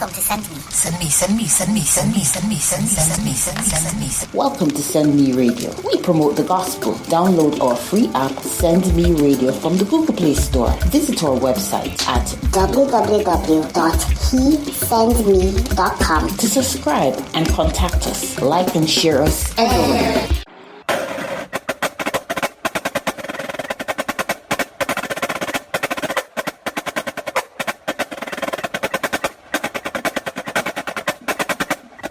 Welcome to SendMe. Welcome to SendMe Radio. We promote the gospel. Download our free app, SendMe Radio, from the Google Play Store. Visit our website at www.hesendme.com to subscribe and contact us. Like and share us everywhere.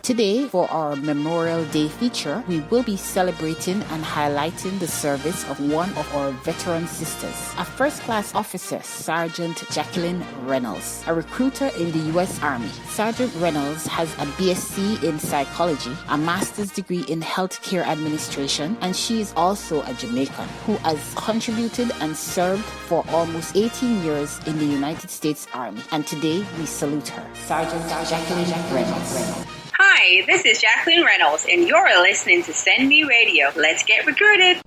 Today, for our Memorial Day feature, we will be celebrating and highlighting the service of one of our veteran sisters, a first-class officer, Sargent Jacqueline Reynolds, a recruiter in the U.S. Army. Sargent Reynolds has a BSc in psychology, a master's degree in healthcare administration, and she is also a Jamaican who has contributed and served for almost 18 years in the United States Army. And today, we salute her. Sargent Jacqueline Reynolds. Hi, this is Jacqueline Reynolds, and you're listening to SendMe Radio. Let's get recruited.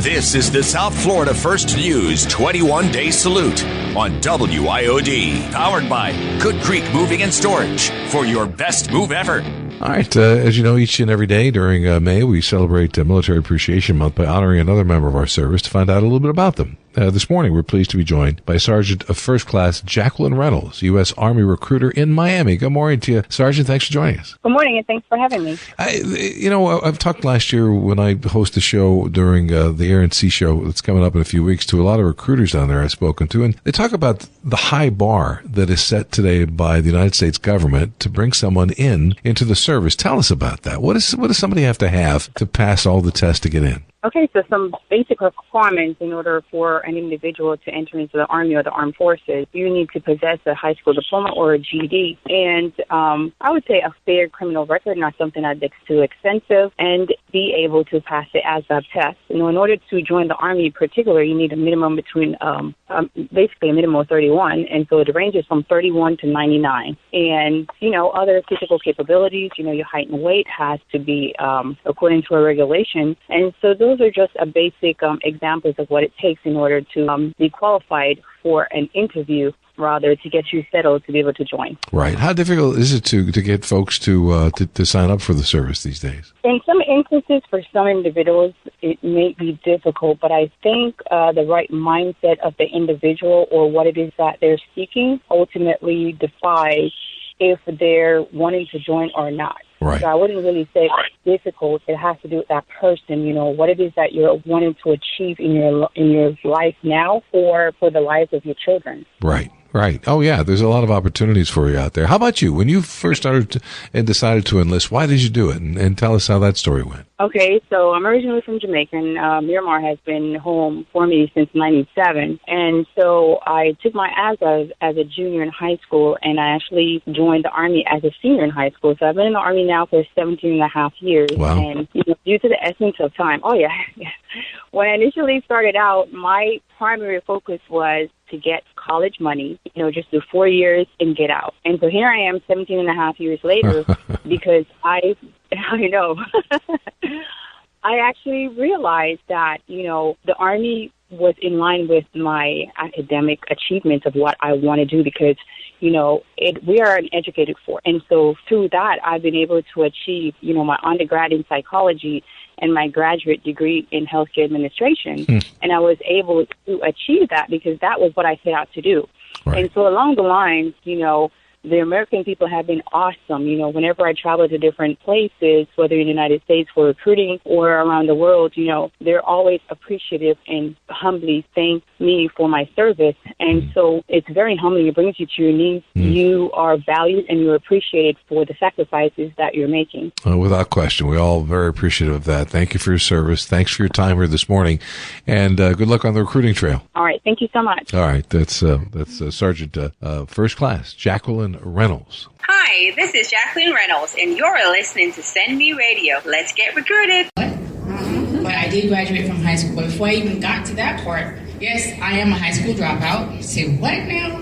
This is the South Florida First News 21-Day Salute on WIOD, powered by Good Creek Moving and Storage for your best move ever. All right, as you know, each and every day during May, we celebrate Military Appreciation Month by honoring another member of our service to find out a little bit about them. This morning, we're pleased to be joined by Sergeant of First Class Jacqueline Reynolds, U.S. Army recruiter in Miami. Good morning to you, Sergeant. Thanks for joining us. Good morning, and thanks for having me. I've talked last year when I host a show during the Air and Sea show that's coming up in a few weeks to a lot of recruiters down there I've spoken to, and they talk about the high bar that is set today by the United States government to bring someone into the service. Tell us about that. What does somebody have to pass all the tests to get in? Okay, so some basic requirements in order for an individual to enter into the Army or the Armed Forces. You need to possess a high school diploma or a GED, and I would say a fair criminal record, not something that's too extensive, and be able to pass the ASVAB test. In order to join the Army in particular, you need a minimum between, basically a minimum of 31, and so it ranges from 31 to 99. And, other physical capabilities, your height and weight has to be according to a regulation, and so those are just a basic examples of what it takes in order to be qualified for an interview, rather to get you settled to be able to join. Right. How difficult is it to get folks to sign up for the service these days? In some instances, for some individuals, it may be difficult, but I think the right mindset of the individual or what it is that they're seeking ultimately defines if they're wanting to join or not. Right. So I wouldn't really say it's difficult. It has to do with that person, what it is that you're wanting to achieve in your life now or for the lives of your children. Right. Right. Oh, yeah. There's a lot of opportunities for you out there. How about you? When you first started and decided to enlist, why did you do it? And tell us how that story went. Okay, so I'm originally from Jamaica, and Miramar has been home for me since '97. And so I took my ASVAB as a junior in high school, and I actually joined the Army as a senior in high school. So I've been in the Army now for 17 and a half years. Wow. And due to the essence of time, when I initially started out, my primary focus was to get college money, just do 4 years and get out. And so here I am 17 and a half years later because I know. I actually realized that, the Army was in line with my academic achievements of what I want to do because, we are an educated force. And so through that, I've been able to achieve, my undergrad in psychology and my graduate degree in healthcare administration. And I was able to achieve that because that was what I set out to do. Right. And so along the lines, the American people have been awesome. Whenever I travel to different places, whether in the United States for recruiting or around the world, they're always appreciative and humbly thank me for my service. And so it's very humbling. It brings you to your knees. You are valued and you're appreciated for the sacrifices that you're making. Without question. We're all very appreciative of that. Thank you for your service. Thanks for your time here this morning. And good luck on the recruiting trail. All right. Thank you so much. All right. That's Sergeant First Class Jacqueline Reynolds. Hi, this is Jacqueline Reynolds, and you're listening to SendMe Radio. Let's get recruited. But I did graduate from high school. But before I even got to that part, yes, I am a high school dropout. Say what now?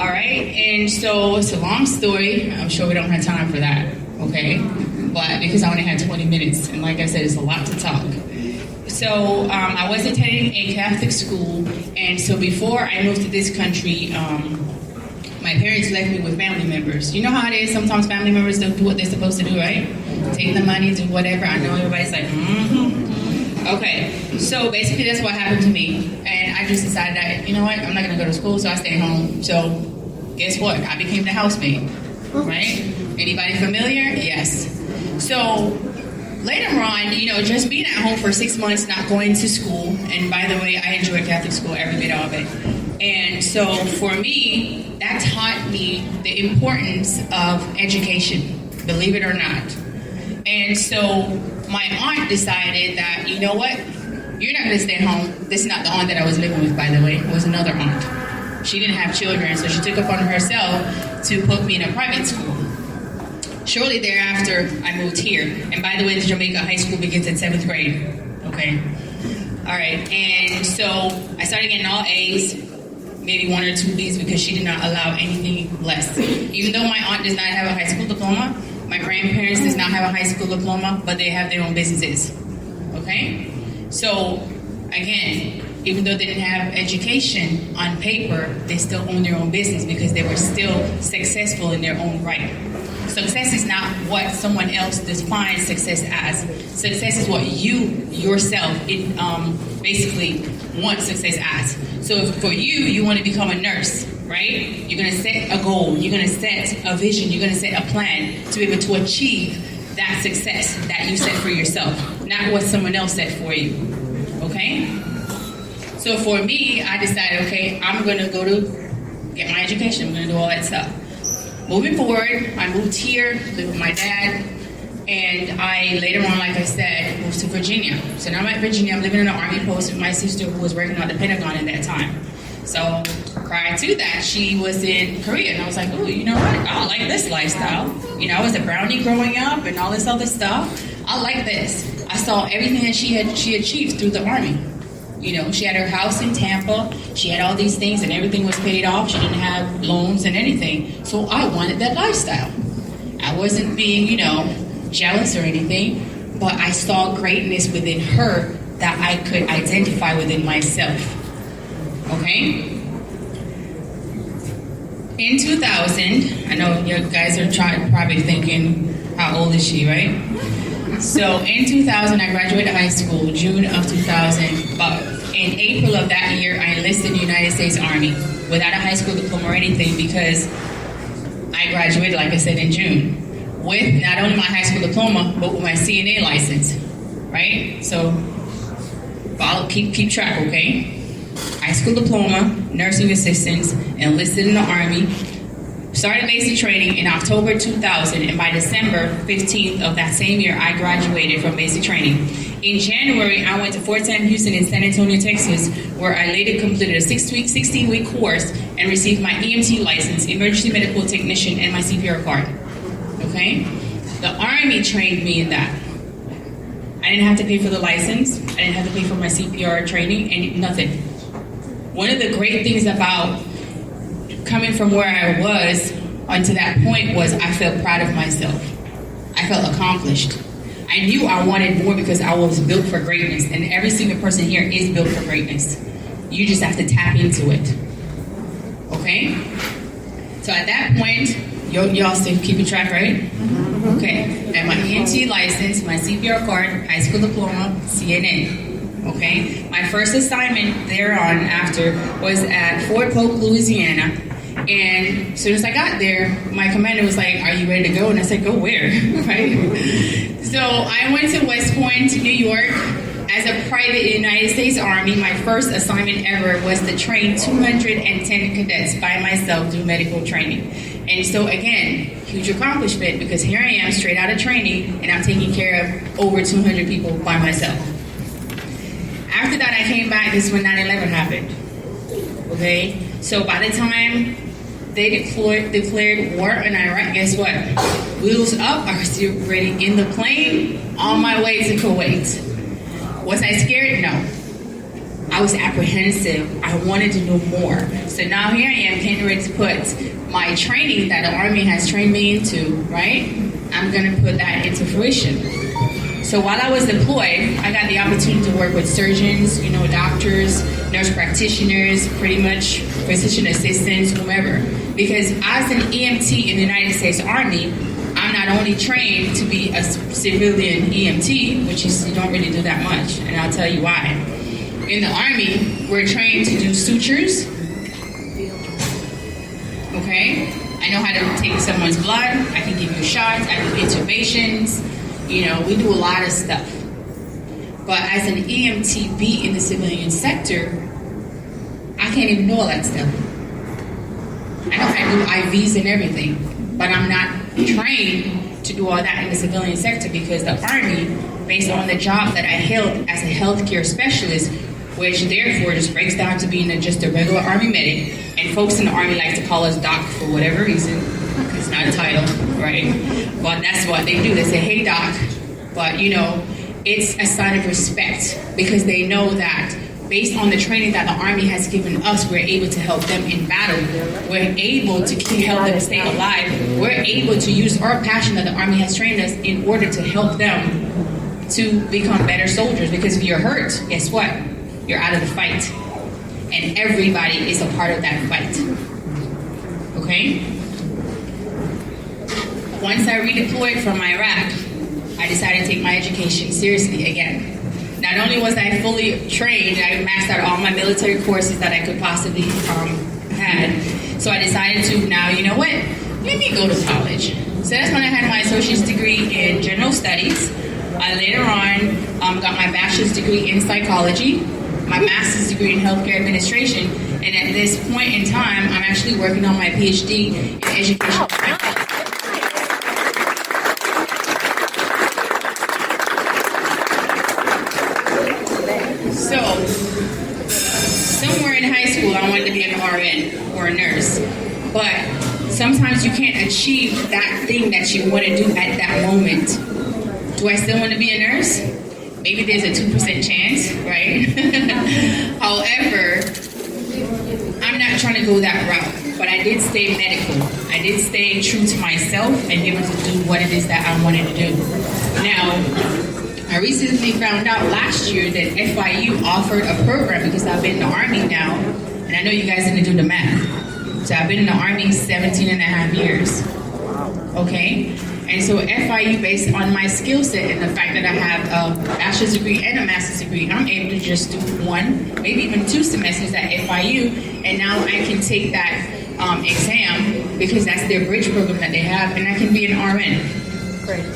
All right. And so it's a long story. I'm sure we don't have time for that. Okay. But because I only had 20 minutes, and like I said, it's a lot to talk. So I was attending a Catholic school, and so before I moved to this country, my parents left me with family members. You know how it is, sometimes family members don't do what they're supposed to do, right? Take the money, do whatever. I know everybody's like, Okay, so basically that's what happened to me. And I just decided that, you know what, I'm not going to go to school, so I stayed home. So guess what? I became the housemaid, right? Anybody familiar? Yes. So later on, just being at home for 6 months, not going to school. And by the way, I enjoyed Catholic school, every bit of it. And so for me, that taught me the importance of education, believe it or not. And so my aunt decided that, you know what, you're not going to stay home. This is not the aunt that I was living with, by the way. It was another aunt. She didn't have children, so she took upon herself to put me in a private school. Shortly thereafter, I moved here. And by the way, the Jamaica high school begins in 7th grade. Okay. All right. And so I started getting all A's, maybe 1 or 2 B's, because she did not allow anything less. Even though my aunt does not have a high school diploma, my grandparents does not have a high school diploma, but they have their own businesses. Okay? So, again, even though they didn't have education on paper, they still own their own business because they were still successful in their own right. Success is not what someone else defines success as. Success is what you yourself basically want success as. So if for you want to become a nurse, right? You're going to set a goal. You're going to set a vision. You're going to set a plan to be able to achieve that success that you set for yourself, not what someone else set for you. Okay? So for me, I decided, okay, I'm going to go to get my education. I'm going to do all that stuff. Moving forward, I moved here, lived with my dad, and I later on, like I said, moved to Virginia. So now I'm at Virginia. I'm living in an Army post with my sister who was working at the Pentagon at that time. So prior to that, she was in Korea, and I was like, oh, you know what? I like this lifestyle. I was a brownie growing up and all this other stuff. I like this. I saw everything that she achieved through the Army. She had her house in Tampa. She had all these things, and everything was paid off. She didn't have loans and anything. So I wanted that lifestyle. I wasn't being, jealous or anything, but I saw greatness within her that I could identify within myself. Okay? In 2000, I know you guys are probably thinking, how old is she, right? So in 2000, I graduated high school, June of 2000. But in April of that year, I enlisted in the United States Army without a high school diploma or anything because I graduated, like I said, in June with not only my high school diploma, but with my CNA license, right? So keep track, okay? High school diploma, nursing assistance, enlisted in the Army, started basic training in October 2000, and by December 15th of that same year, I graduated from basic training. In January, I went to Fort Sam Houston in San Antonio, Texas, where I later completed a 16-week course and received my EMT license, emergency medical technician, and my CPR card. Okay? The Army trained me in that. I didn't have to pay for the license. I didn't have to pay for my CPR training, and nothing. One of the great things about coming from where I was onto that point was I felt proud of myself. I felt accomplished. I knew I wanted more because I was built for greatness, and every single person here is built for greatness. You just have to tap into it. Okay? So at that point, y'all still keeping track, right? Okay. I had my EMT license, my CPR card, high school diploma, CNN. Okay? My first assignment thereon after was at Fort Polk, Louisiana. And as soon as I got there, my commander was like, are you ready to go? And I said, go where? Right? So I went to West Point, New York, as a private in the United States Army. My first assignment ever was to train 210 cadets by myself, do medical training. And so again, huge accomplishment because here I am straight out of training and I'm taking care of over 200 people by myself. After that, I came back. This is when 9/11 happened. Okay? So by the time they declared war on Iraq, guess what? Wheels up, I was still ready in the plane on my way to Kuwait. Was I scared? No. I was apprehensive. I wanted to know more. So now here I am getting ready to put my training that the Army has trained me into, right? I'm going to put that into fruition. So while I was deployed, I got the opportunity to work with surgeons, doctors, nurse practitioners, pretty much physician assistants, whomever. Because as an EMT in the United States Army, I'm not only trained to be a civilian EMT, which is you don't really do that much, and I'll tell you why. In the Army, we're trained to do sutures. Okay? I know how to take someone's blood. I can give you shots. I do intubations. You know, we do a lot of stuff. But as an EMTB in the civilian sector, I can't even do all that stuff. I know how to do IVs and everything, but I'm not trained to do all that in the civilian sector because the Army, based on the job that I held as a healthcare specialist, which therefore just breaks down to being just a regular Army medic, and folks in the Army like to call us doc for whatever reason, because it's not a title, right? But that's what they do. They say, hey, doc. But, you know, it's a sign of respect because they know that based on the training that the Army has given us, we're able to help them in battle. We're able to help them stay alive. We're able to use our passion that the Army has trained us in order to help them to become better soldiers. Because if you're hurt, guess what? You're out of the fight. And everybody is a part of that fight. Okay? Once I redeployed from Iraq, I decided to take my education seriously again. Not only was I fully trained, I maxed out all my military courses that I could possibly had. So I decided to, now, you know what? Let me go to college. So that's when I had my associate's degree in general studies. I later on got my bachelor's degree in psychology, my master's degree in healthcare administration, and at this point in time, I'm actually working on my PhD in education. So, somewhere in high school, I wanted to be an RN or a nurse, but sometimes you can't achieve that thing that you want to do at that moment. Do I still want to be a nurse? Maybe there's a 2% chance, right? However, I'm not trying to go that route, but I did stay medical. I did stay true to myself and able to do what it is that I wanted to do. Now, I recently found out last year that FIU offered a program because I've been in the Army now, and I know you guys didn't do the math. So I've been in the Army 17 and a half years. Okay? And so FIU, based on my skill set and the fact that I have a bachelor's degree and a master's degree, I'm able to just do one, maybe even 2 semesters at FIU, and now I can take that exam because that's their bridge program that they have, and I can be an RN. Great.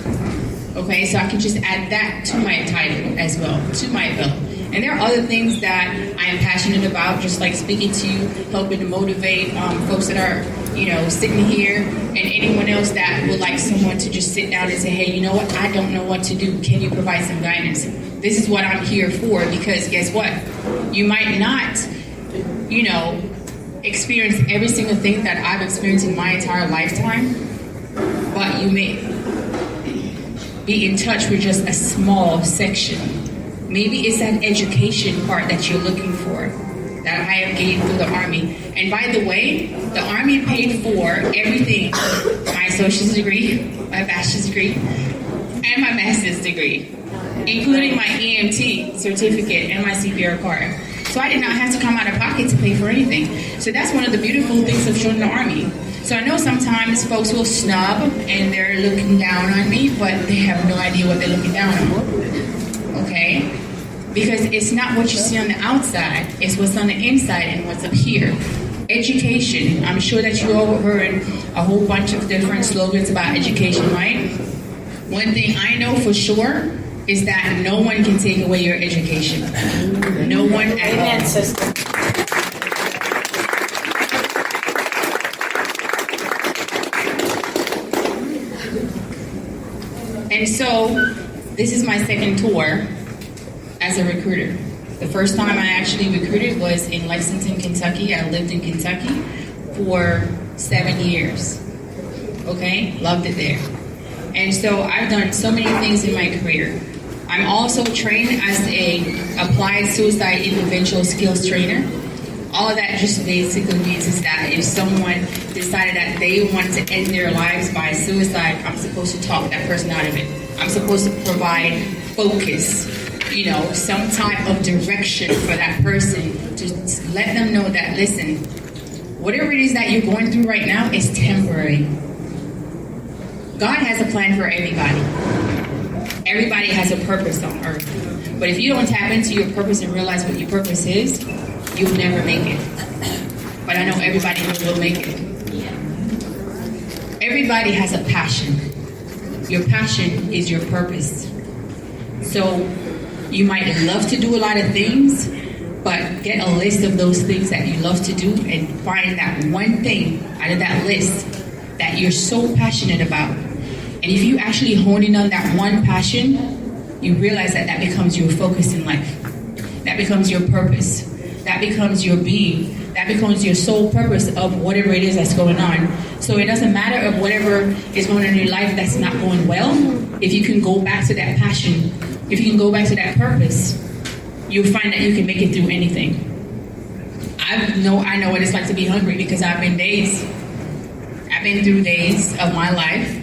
Okay, so I can just add that to my title as well, to my belt. And there are other things that I am passionate about, just like speaking to you, helping to motivate folks that are, sitting here, and anyone else that would like someone to just sit down and say, hey, you know what, I don't know what to do. Can you provide some guidance? This is what I'm here for, because guess what? You might not, experience every single thing that I've experienced in my entire lifetime, but you may be in touch with just a small section. Maybe it's that education part that you're looking for that I have gained through the Army. And by the way, the Army paid for everything, my associate's degree, my bachelor's degree, and my master's degree, including my EMT certificate and my CPR card. So I did not have to come out of pocket to pay for anything. So that's one of the beautiful things of joining the Army. So I know sometimes folks will snub and they're looking down on me, but they have no idea what they're looking down on. Okay? Because it's not what you see on the outside, it's what's on the inside and what's up here. Education. I'm sure that you all heard a whole bunch of different slogans about education, right? One thing I know for sure is that no one can take away your education. No one at all. Sister. And so, this is my second tour as a recruiter. The first time I actually recruited was in Lexington, Kentucky. I lived in Kentucky for 7 years. Okay? Loved it there. And so I've done so many things in my career. I'm also trained as a applied suicide intervention skills trainer. All of that just basically means is that if someone decided that they want to end their lives by suicide, I'm supposed to talk that person out of it. I'm supposed to provide focus, some type of direction for that person, to let them know that, listen, whatever it is that you're going through right now is temporary. God has a plan for everybody. Everybody has a purpose on earth. But if you don't tap into your purpose and realize what your purpose is, you'll never make it. But I know everybody will make it. Everybody has a passion. Your passion is your purpose. So you might love to do a lot of things, but get a list of those things that you love to do and find that one thing out of that list that you're so passionate about. And if you actually hone in on that one passion, you realize that becomes your focus in life. That becomes your purpose. That becomes your being. That becomes your sole purpose of whatever it is that's going on. So it doesn't matter of whatever is going on in your life that's not going well. If you can go back to that passion, if you can go back to that purpose, you'll find that you can make it through anything. I know what it's like to be hungry, because I've been through days of my life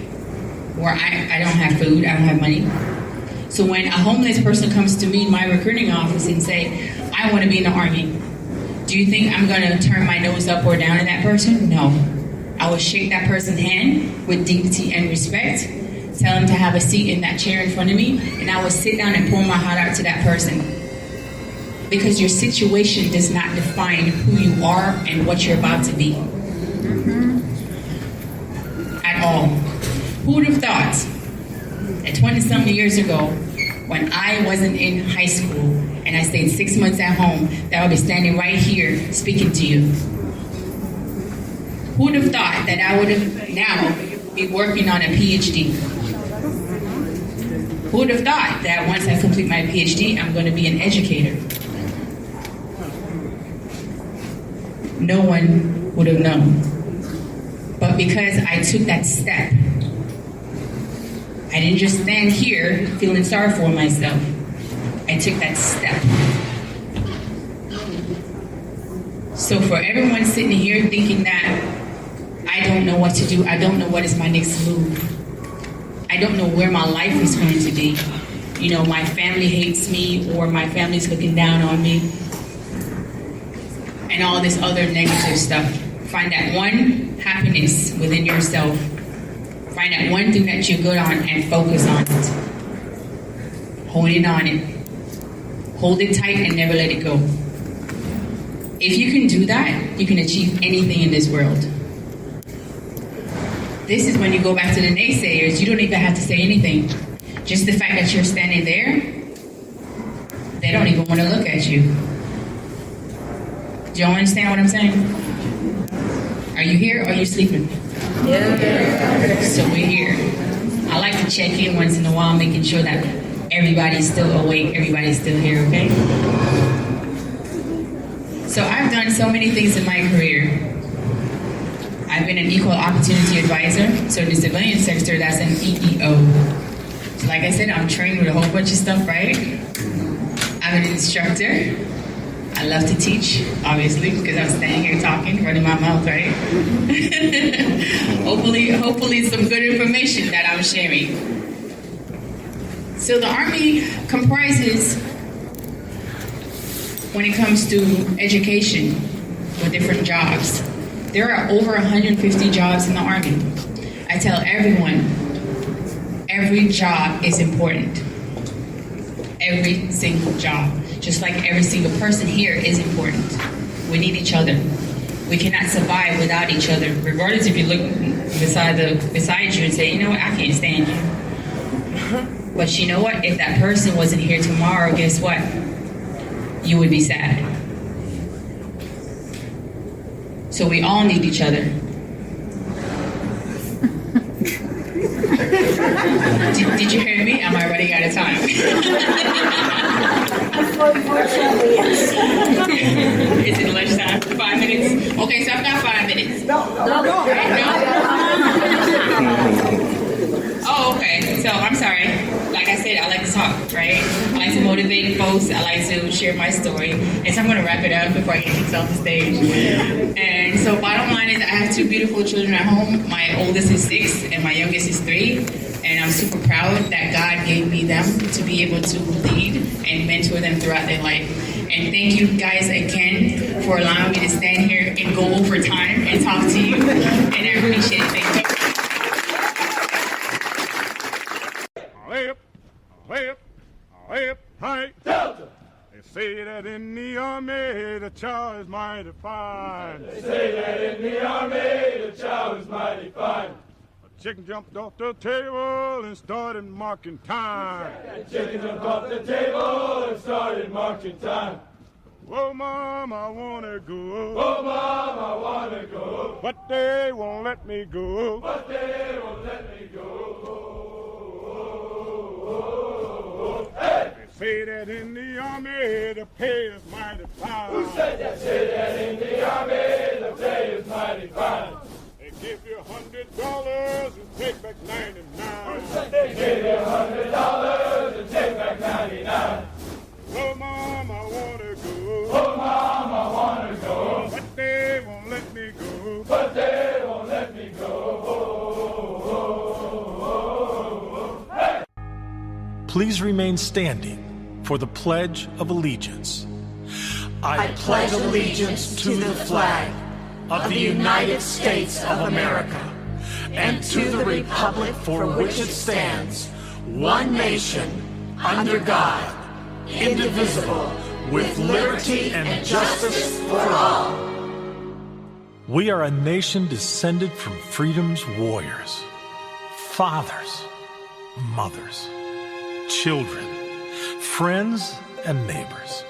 where I don't have food, I don't have money. So when a homeless person comes to me in my recruiting office and say, I want to be in the Army, do you think I'm going to turn my nose up or down at that person? No. I will shake that person's hand with dignity and respect, tell them to have a seat in that chair in front of me, and I will sit down and pour my heart out to that person. Because your situation does not define who you are and what you're about to be. At all. Who would have thought that 20-something years ago, when I wasn't in high school and I stayed 6 months at home, that I'll be standing right here speaking to you? Who would have thought that I would have now be working on a PhD? Who would have thought that once I complete my PhD, I'm going to be an educator? No one would have known. But because I took that step, I didn't just stand here feeling sorry for myself. I took that step. So for everyone sitting here thinking that I don't know what to do, I don't know what is my next move, I don't know where my life is going to be. My family hates me, or my family's looking down on me, and all this other negative stuff. Find that one happiness within yourself. Find that one thing that you're good on and focus on it. Hold in on it. Hold it tight and never let it go. If you can do that, you can achieve anything in this world. This is when you go back to the naysayers. You don't even have to say anything. Just the fact that you're standing there, they don't even want to look at you. Do y'all understand what I'm saying? Are you here or are you sleeping? Yeah. So we're here. I like to check in once in a while, making sure that everybody's still awake, everybody's still here, okay? So I've done so many things in my career. I've been an equal opportunity advisor. So in the civilian sector, that's an EEO. So like I said, I'm trained with a whole bunch of stuff, right? I'm an instructor. I love to teach, obviously, because I'm standing here talking, running my mouth, right? hopefully some good information that I'm sharing. So the Army comprises, when it comes to education, with different jobs, there are over 150 jobs in the Army. I tell everyone, every job is important. Every single job. Just like every single person here is important. We need each other. We cannot survive without each other. Regardless if you look beside you and say, you know what, I can't stand you. But you know what? If that person wasn't here tomorrow, guess what? You would be sad. So we all need each other. Did you hear me? Am I running out of time? Unfortunately, yes. Is it lunchtime? 5 minutes? Okay, so I've got 5 minutes. No. Oh, okay. So I'm sorry. Like I said, I like to talk, right? I like to motivate folks. I like to share my story. And so I'm going to wrap it up before I get kicked off the stage. And so bottom line is I have two beautiful children at home. My oldest is 6 and my youngest is 3. And I'm super proud that God gave me them to be able to lead and mentor them throughout their life. And thank you guys again for allowing me to stand here and go over time and talk to you. And I appreciate it. Thank you. Hey, Delta! They say that in the Army the chow is mighty fine. They say that in the Army the chow is mighty fine. A chicken jumped off the table and started marking time. The chicken jumped off the table and started marking time. Oh, Mom, I wanna go. Oh, Mom, I wanna go. But they won't let me go. But they won't let me go. Hey! Say that in the Army the pay is mighty fine. Who said that? Say that in the Army the pay is mighty fine. They give you $100 and take back 99. They give you $100 and take back 99. Oh, Mom, I wanna go. Oh, Mom, I wanna go. But they won't let me go. But they won't let me go. Hey! Please remain standing for the Pledge of Allegiance. I pledge allegiance to the flag of the United States of America and to the republic for which it stands, one nation, under God, indivisible, with liberty and justice for all. We are a nation descended from freedom's warriors, fathers, mothers, children, friends, and neighbors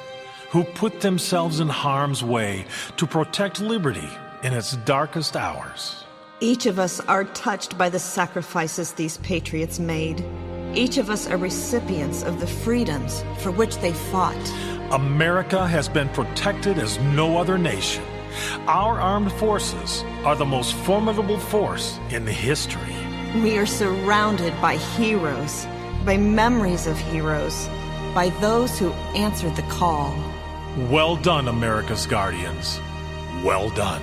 who put themselves in harm's way to protect liberty in its darkest hours. Each of us are touched by the sacrifices these patriots made. Each of us are recipients of the freedoms for which they fought. America has been protected as no other nation. Our armed forces are the most formidable force in history. We are surrounded by heroes, by memories of heroes, by those who answered the call. Well done, America's Guardians. Well done.